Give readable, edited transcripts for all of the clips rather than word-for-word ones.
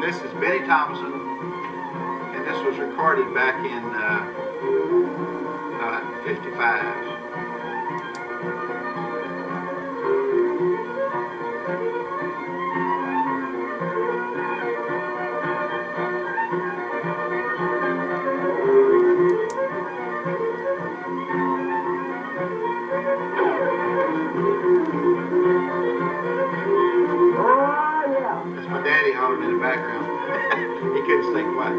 This is Benny Thompson, and this was recorded back in 55. That's my daddy hollering in the background. He couldn't stay quiet.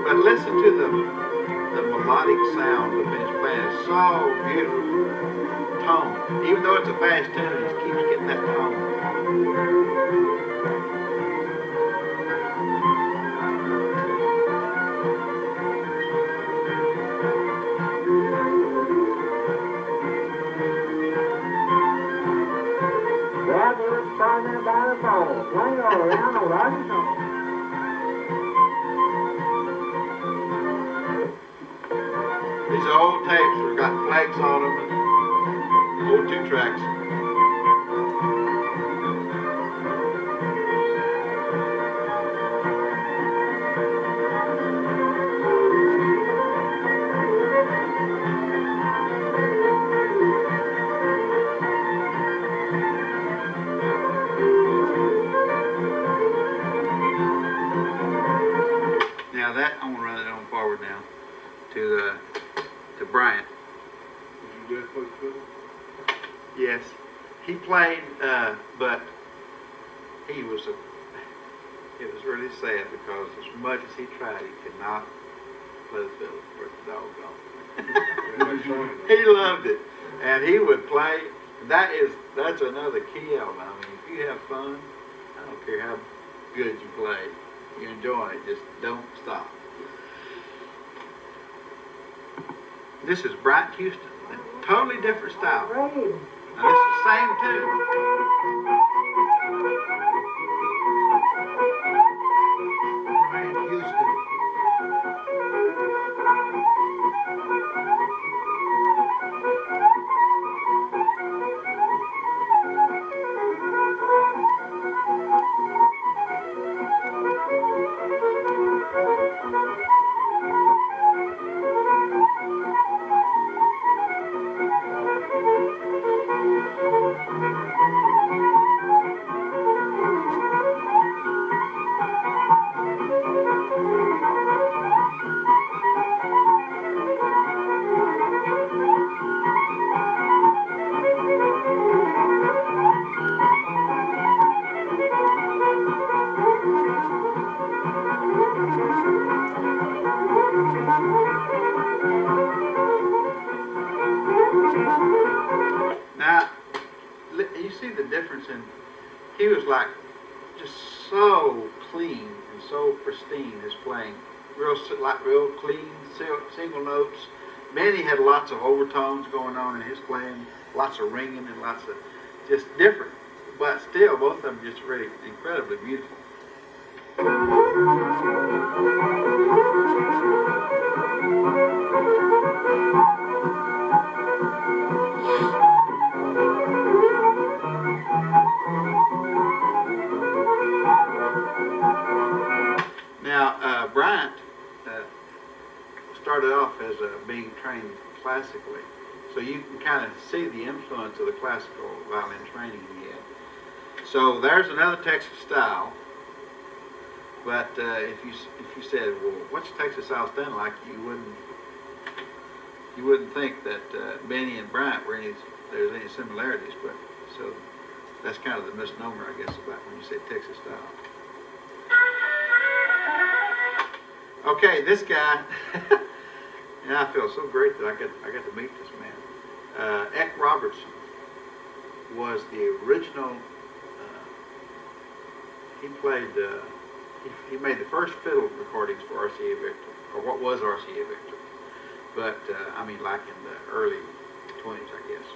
But listen to the melodic sound of Benny's playing. It's so beautiful. Tone. Even though it's a fast tune, it just keeps getting that tone. These old tapes have got flags on them and old 2-tracks. Now that, I'm going to run it on forward now to Bryant. Did you play fiddle? Yes. He played, but it was really sad because as much as he tried, he could not play the fiddle for the doggone. He loved it. And he would play, that's another key element. I mean, if you have fun, I don't care how good you play, you enjoy it, just don't stop. This is Bryant Houston, a totally different style. Now this is the same tune. Bryant Houston. Now, you see the difference in, he was like just so clean and so pristine his playing, real clean single notes. Benny had lots of overtones going on in his playing, lots of ringing and lots of just different, but still both of them just really incredibly beautiful. Now, Bryant started off as being trained classically, so you can kind of see the influence of the classical violin training he had. So there's another Texas style, but if you said, well, what's Texas style stand like, you wouldn't think that Benny and Bryant there's any similarities, but so that's kind of the misnomer, I guess, about when you say Texas style. Okay, this guy, and I feel so great that I got to meet this man. Eck Robertson was the original. He played. He made the first fiddle recordings for RCA Victor, or what was RCA Victor. But I mean, like in the early 20s, I guess.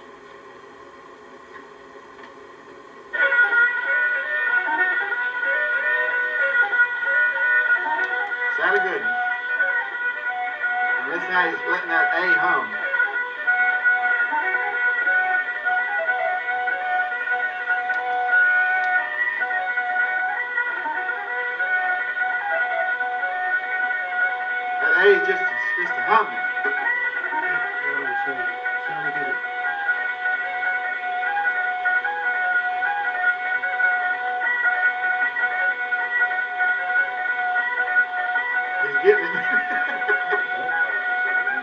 Sounded good. And listen how he's letting that A hum. he's just a humming. Sally, get it. He's getting it.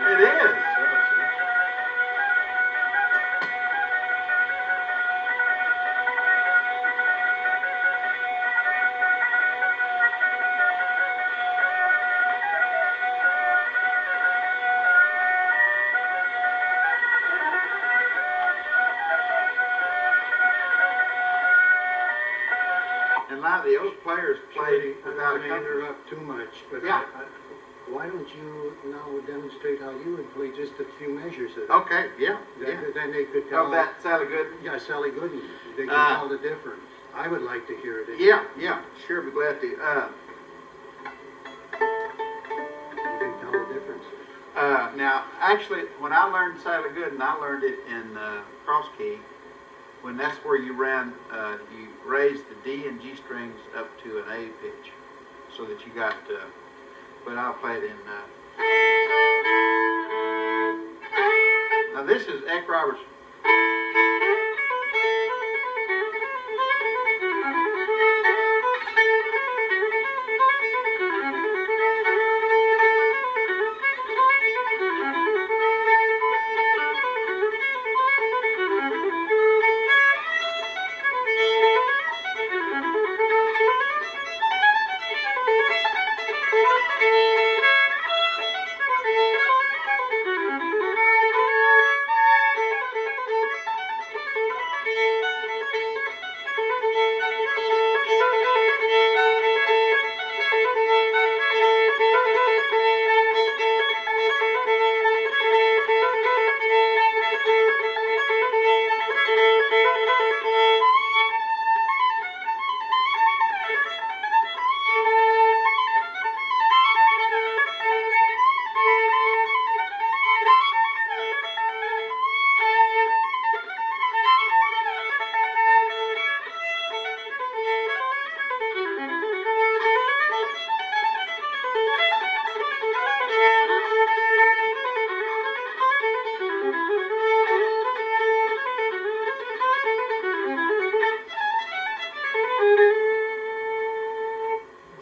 It is. And a lot of the old players played without a I company. interrupt too much, but Yeah. why don't you now demonstrate how you would play just a few measures of it? Okay, yeah, yeah. Then they could tell. Oh, that sounded good. Yeah, Sally Gooden, they can tell the difference. I would like to hear it. Yeah, yeah, sure, be glad to. You can tell the difference. Now, actually, when I learned Sally Gooden, I learned it in cross key. When that's where you you raise the D and G strings up to an A pitch, so that you got. But I'll play it in. Now this is Eck Roberts.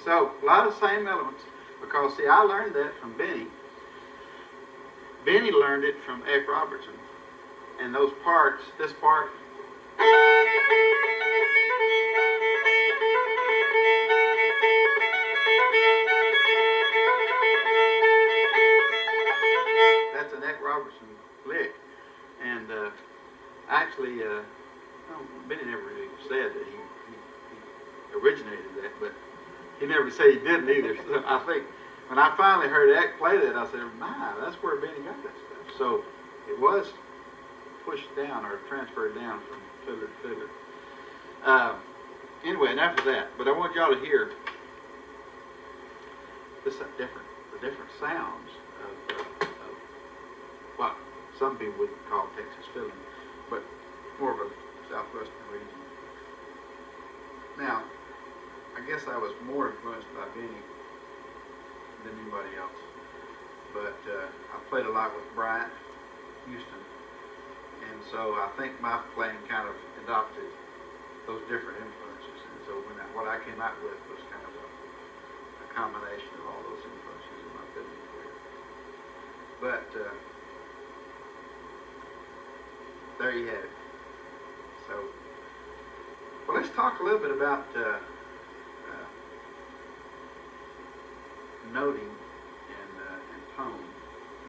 So, a lot of same elements, because see, I learned that from Benny. Benny learned it from Eck Robertson. And those parts, this part, that's an Eck Robertson lick. And actually, Benny never really said that he originated that, but he never said he didn't either. So I think when I finally heard Eck play that, I said, my, that's where Benny got that stuff. So it was pushed down or transferred down from fiddler to fiddler. Anyway, enough of that. But I want y'all to hear the different sounds of what some people would call Texas fiddling, but more of a southwestern region. Now, I guess I was more influenced by Benny than anybody else. But I played a lot with Bryant Houston. And so I think my playing kind of adopted those different influences. And so what I came out with was kind of a combination of all those influences in my fiddling career. But there you have it. So, well, let's talk a little bit about noting and tone.